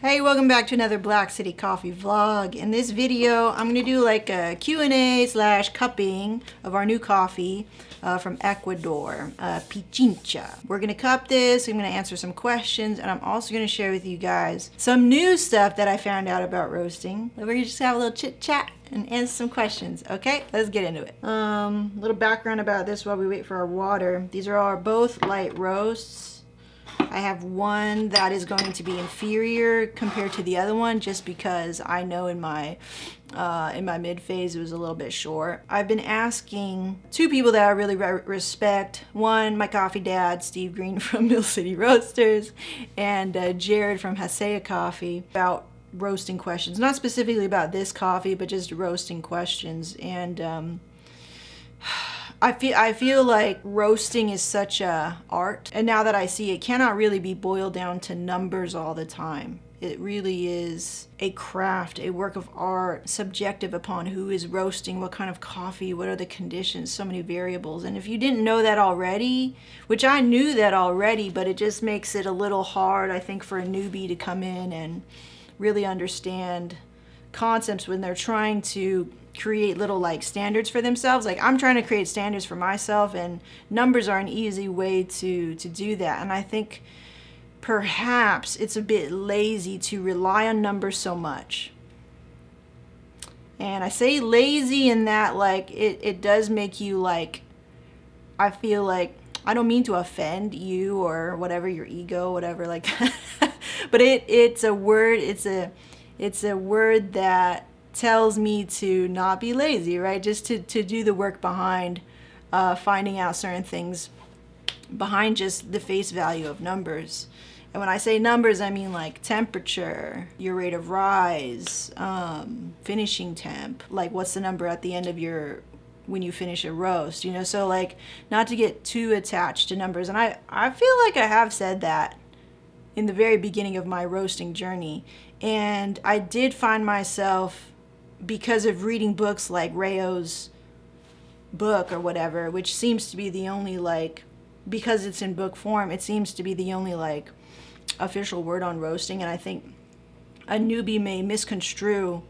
Hey, welcome back to another Black City Coffee vlog. In this video, I'm going to do like a Q&A / cupping of our new coffee from Ecuador, Pichincha. We're going to cup this, I'm going to answer some questions, and I'm also going to share with you guys some new stuff that I found out about roasting. We're going to just have a little chit chat and answer some questions, okay? Let's get into it. Little background about this while we wait for our water. These are both light roasts. I have one that is going to be inferior compared to the other one just because I know in my mid phase it was a little bit short. I've been asking two people that I really respect. One, my coffee dad, Steve Green from Mill City Roasters, and Jared from Hasea Coffee about roasting questions. Not specifically about this coffee, but just roasting questions. And I feel like roasting is such a art, and now that I see it cannot really be boiled down to numbers all the time. It really is a craft, a work of art, subjective upon who is roasting, what kind of coffee, what are the conditions, so many variables. And if you didn't know that already, which I knew that already, but it just makes it a little hard, I think, for a newbie to come in and really understand concepts when they're trying to create little like standards for themselves. Like I'm trying to create standards for myself, and numbers are an easy way to do that. And I think perhaps it's a bit lazy to rely on numbers so much. And I say lazy in that like it does make you like, I feel like, I don't mean to offend you or whatever, your ego, whatever like that. But it's a word that tells me to not be lazy, right? Just to do the work behind finding out certain things behind just the face value of numbers. And when I say numbers, I mean like temperature, your rate of rise, finishing temp, like what's the number at the end of when you finish a roast, you know? So like not to get too attached to numbers. And I feel like I have said that in the very beginning of my roasting journey. And I did find myself, because of reading books like Rayo's book or whatever, which seems to be the only like, because it's in book form, it seems to be the only like official word on roasting. And I think a newbie may misconstrue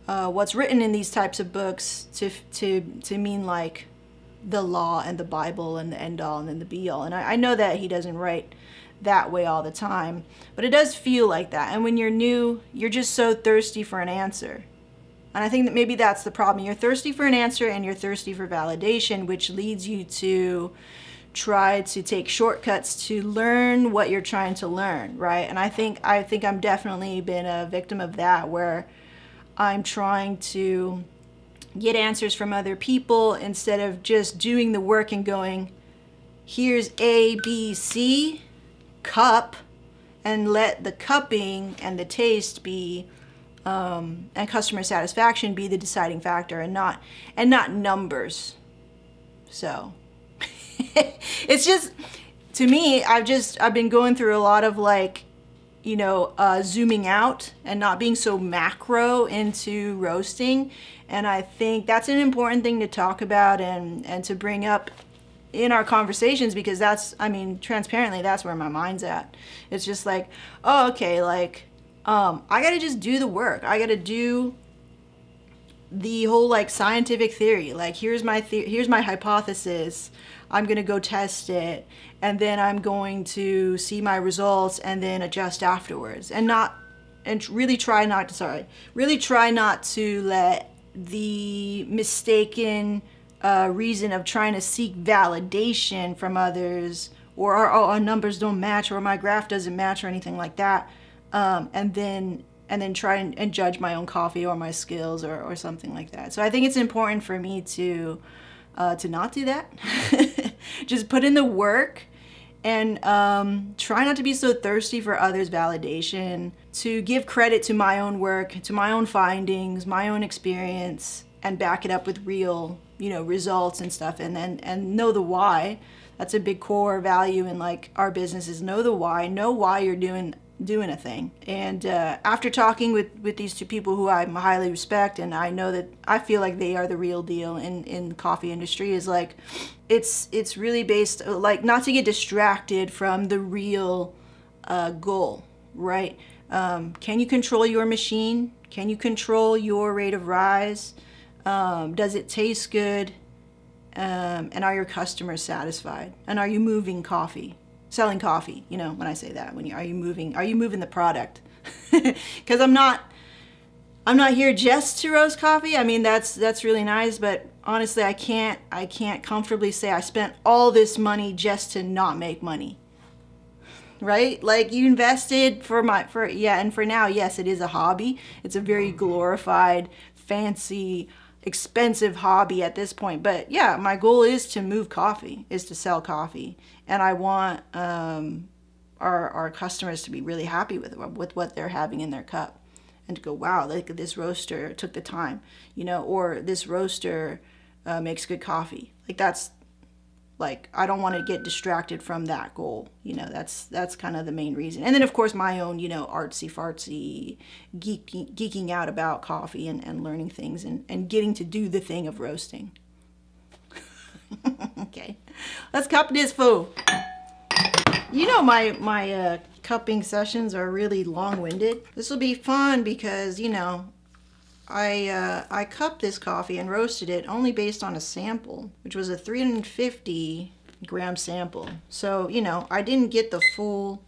what's written in these types of books to mean like the law and the Bible and the end all and then the be all. And I know that he doesn't write that way all the time, but it does feel like that. And when you're new, you're just so thirsty for an answer. And I think that maybe that's the problem. You're thirsty for an answer and you're thirsty for validation, which leads you to try to take shortcuts to learn what you're trying to learn, right? And I think I'm definitely been a victim of that, where I'm trying to get answers from other people instead of just doing the work and going, here's A, B, C, cup, and let the cupping and the taste be and customer satisfaction be the deciding factor, and not numbers. So it's just, to me, I've been going through a lot of like, you know, zooming out and not being so macro into roasting. And I think that's an important thing to talk about and to bring up in our conversations, because that's, I mean, transparently, that's where my mind's at. It's just like, oh, okay, like, I gotta just do the work. I gotta do the whole like scientific theory. Like here's my hypothesis. I'm gonna go test it, and then I'm going to see my results and then adjust afterwards. And really try not to let the mistaken reason of trying to seek validation from others, or our numbers don't match, or my graph doesn't match, or anything like that. And then try and judge my own coffee or my skills or something like that. So I think it's important for me to not do that. Just put in the work and try not to be so thirsty for others' validation, to give credit to my own work, to my own findings, my own experience, and back it up with real, you know, results and stuff. And know the why. That's a big core value in like our business, is know the why. Know why you're doing a thing. And after talking with these two people who I highly respect, and I know that I feel like they are the real deal in the coffee industry, is like it's really based, like, not to get distracted from the real goal, right? Can you control your machine? Can you control your rate of rise? Does it taste good? And are your customers satisfied? And are you moving coffee? Selling coffee, you know, when I say that, are you moving the product? Because I'm not here just to roast coffee. I mean, that's really nice, but honestly, I can't comfortably say I spent all this money just to not make money. Right? Like, you invested and for now, yes, it is a hobby. It's a very glorified, fancy, expensive hobby at this point. But yeah, my goal is to move coffee, is to sell coffee. And I want our customers to be really happy with what they're having in their cup. And to go, wow, like, this roaster took the time, you know, or this roaster makes good coffee. Like, that's, like, I don't want to get distracted from that goal. You know, that's kind of the main reason. And then, of course, my own, you know, artsy-fartsy geeking out about coffee and learning things and getting to do the thing of roasting. Okay, let's cup this fool. You know, my cupping sessions are really long-winded. This will be fun because, you know, I cupped this coffee and roasted it only based on a sample, which was a 350 gram sample. So, you know, I didn't get the full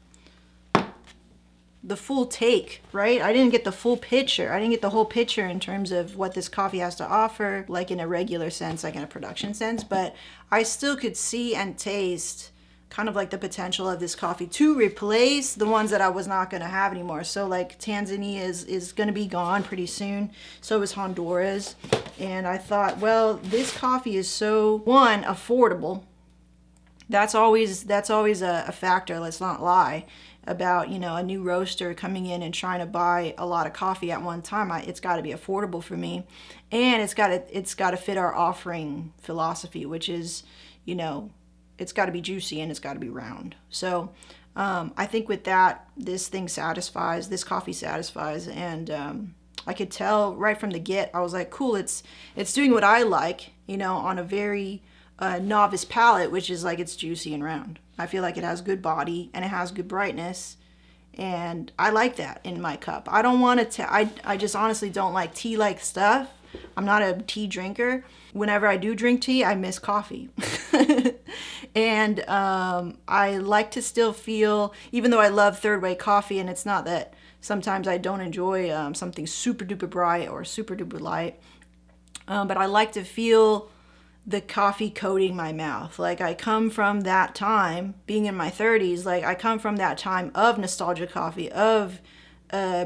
take, right? I didn't get the full picture. I didn't get the whole picture in terms of what this coffee has to offer, like in a regular sense, like in a production sense, but I still could see and taste kind of like the potential of this coffee to replace the ones that I was not going to have anymore. So like Tanzania is going to be gone pretty soon. So is Honduras. And I thought, well, this coffee is so, one, affordable. That's always a factor, let's not lie, about, you know, a new roaster coming in and trying to buy a lot of coffee at one time. It's got to be affordable for me. And it's got to fit our offering philosophy, which is, you know, it's got to be juicy and it's got to be round. So I think with that, this coffee satisfies. And I could tell right from the get, I was like, cool, it's doing what I like, you know, on a very novice palate, which is like, it's juicy and round. I feel like it has good body and it has good brightness. And I like that in my cup. I don't want to, I just honestly don't like tea-like stuff. I'm not a tea drinker. Whenever I do drink tea, I miss coffee. And I like to still feel, even though I love third way coffee, and it's not that sometimes I don't enjoy something super duper bright or super duper light, but I like to feel the coffee coating my mouth. Like, I come from that time, being in my 30s, like I come from that time of nostalgia coffee, of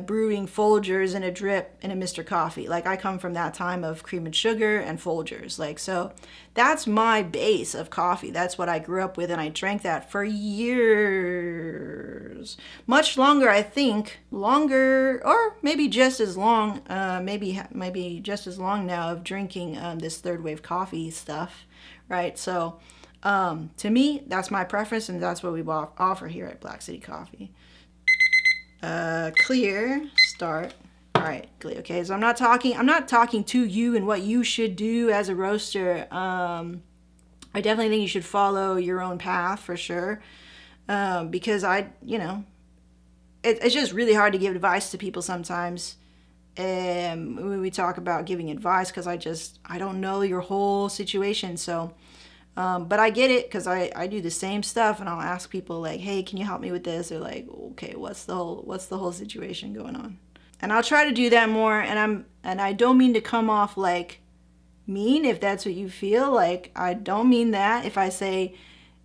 brewing Folgers in a drip in a Mr. Coffee. Like, I come from that time of cream and sugar and Folgers. Like, so that's my base of coffee. That's what I grew up with, and I drank that for years. Much longer, I think. Longer, or maybe just as long, maybe just as long now of drinking this third wave coffee stuff, right? So to me, that's my preference, and that's what we offer here at Black City Coffee. Clear, start. All right, clear. Okay, so I'm not talking to you and what you should do as a roaster. I definitely think you should follow your own path for sure. Because it's just really hard to give advice to people sometimes. When we talk about giving advice, because I don't know your whole situation. So, but I get it, because I do the same stuff, and I'll ask people like, hey, can you help me with this? They're like, okay, what's the whole situation going on? And I'll try to do that more, and I don't mean to come off like mean, if that's what you feel. Like, I don't mean that if I say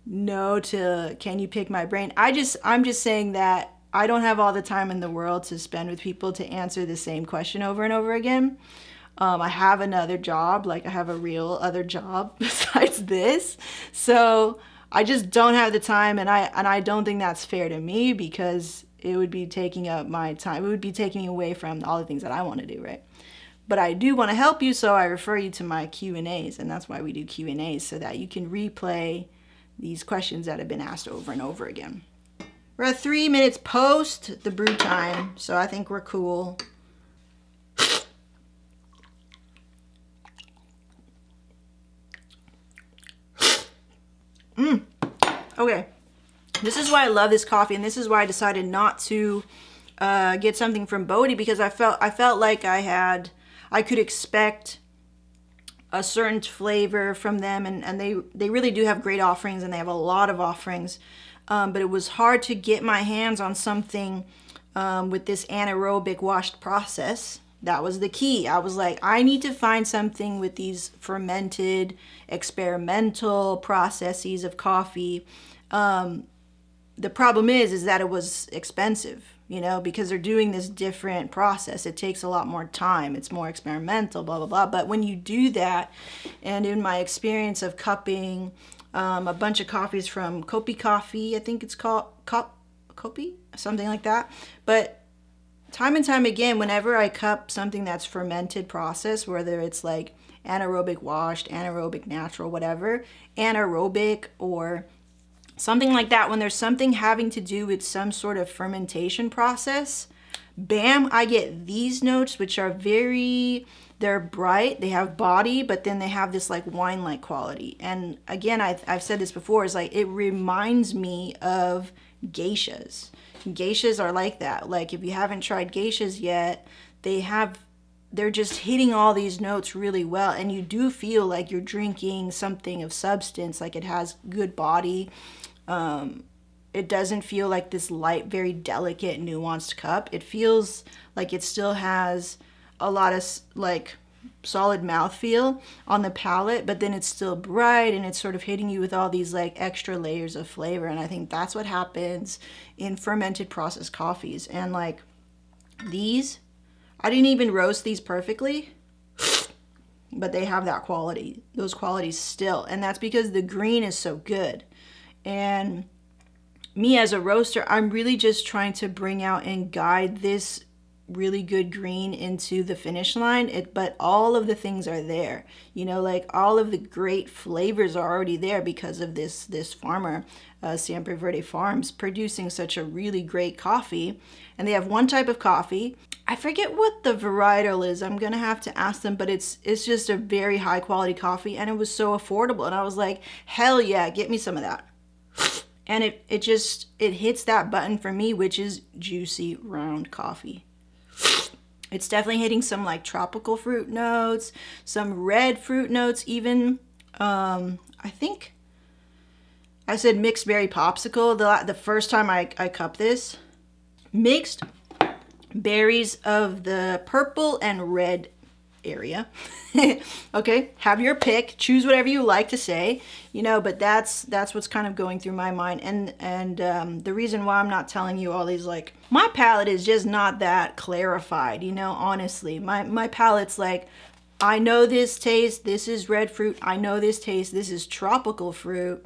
no to, can you pick my brain? I'm just saying that I don't have all the time in the world to spend with people to answer the same question over and over again. I have another job, like I have a real other job besides this. So I just don't have the time, and I don't think that's fair to me, because it would be taking up my time. It would be taking me away from all the things that I want to do, right? But I do want to help you, so I refer you to my Q&As, and that's why we do Q&As, so that you can replay these questions that have been asked over and over again. We're at 3 minutes post the brew time, so I think we're cool. Okay, this is why I love this coffee, and this is why I decided not to get something from Bodhi, because I felt like I could expect a certain flavor from them, and they really do have great offerings, and they have a lot of offerings. But it was hard to get my hands on something with this anaerobic washed process. That was the key. I was like, I need to find something with these fermented experimental processes of coffee. The problem is that it was expensive, because they're doing this different process. It takes a lot more time. It's more experimental, blah, blah, blah. But when you do that, and in my experience of cupping a bunch of coffees from Kopi Coffee, I think it's called Kopi, something like that. But time and time again, whenever I cup something that's fermented process, whether it's like anaerobic washed, anaerobic natural, whatever, anaerobic or something like that, when there's something having to do with some sort of fermentation process, bam, I get these notes, which are they're bright, they have body, but then they have this like wine-like quality. And again, I've said this before, is like, it reminds me of geishas. Geishas are like that. Like, if you haven't tried geishas yet, they're just hitting all these notes really well, and you do feel like you're drinking something of substance, like it has good body. It doesn't feel like this light, very delicate, nuanced cup. It feels like it still has a lot of like solid mouthfeel on the palate, but then it's still bright, and it's sort of hitting you with all these like extra layers of flavor. And I think that's what happens in fermented processed coffees. And like these, I didn't even roast these perfectly, but they have that quality, those qualities still. And that's because the green is so good. And me as a roaster, I'm really just trying to bring out and guide this really good green into the finish line. But all of the things are there, like all of the great flavors are already there because of this farmer, Siempre Verde Farms, producing such a really great coffee. And they have one type of coffee. I forget what the varietal is. I'm gonna have to ask them, but it's just a very high quality coffee, and it was so affordable. And I was like, hell yeah, get me some of that. And it hits that button for me, which is juicy, round coffee. It's definitely hitting some like tropical fruit notes, some red fruit notes even. I think I said mixed berry popsicle the first time I cupped this. Mixed berries of the purple and red area. Okay, have your pick, choose whatever you like to say, but that's what's kind of going through my mind. And the reason why I'm not telling you all these, like, my palate is just not that clarified, honestly. My palate's like, I know this taste, this is red fruit. I know this taste, this is tropical fruit.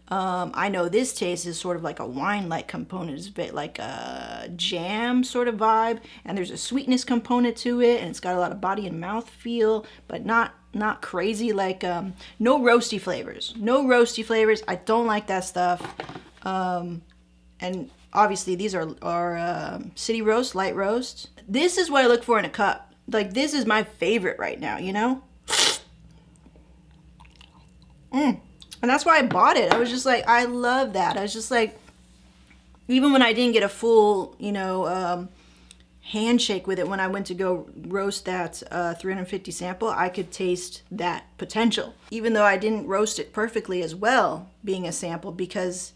I know this taste is sort of like a wine-like component. It's a bit like a jam sort of vibe, and there's a sweetness component to it, and it's got a lot of body and mouth feel, but not crazy, like no roasty flavors. I don't like that stuff. And obviously these are city roast, light roast. This is what I look for in a cup. Like, this is my favorite right now, And that's why I bought it. I was just like, I love that. I was just like, even when I didn't get a full, handshake with it, when I went to go roast that 350 sample, I could taste that potential. Even though I didn't roast it perfectly as well, being a sample, because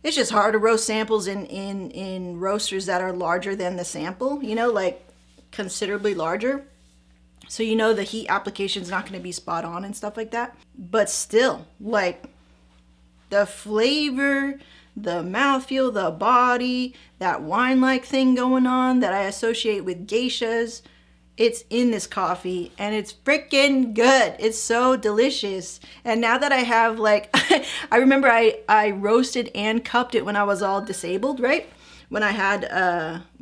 it's just hard to roast samples in roasters that are larger than the sample, like considerably larger. So the heat application is not going to be spot on and stuff like that. But still, like, the flavor, the mouthfeel, the body, that wine-like thing going on that I associate with geishas, it's in this coffee, and it's freaking good. It's so delicious. And now that I have, like, I remember I roasted and cupped it when I was all disabled, right? When I had,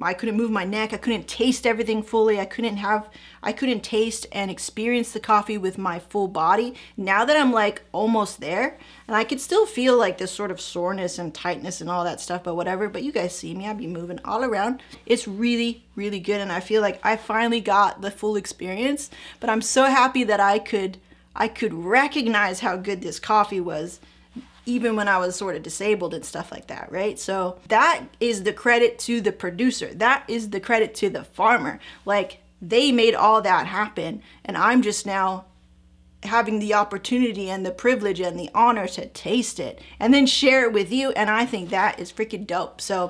I couldn't move my neck, I couldn't taste everything fully, I couldn't taste and experience the coffee with my full body. Now that I'm like almost there, and I could still feel like this sort of soreness and tightness and all that stuff, but whatever. But you guys see me, I'd be moving all around. It's really, really good, and I feel like I finally got the full experience. But I'm so happy that I could recognize how good this coffee was even when I was sort of disabled and stuff like that, right? So that is the credit to the producer. That is the credit to the farmer. Like, they made all that happen, and I'm just now having the opportunity and the privilege and the honor to taste it and then share it with you. And I think that is freaking dope. So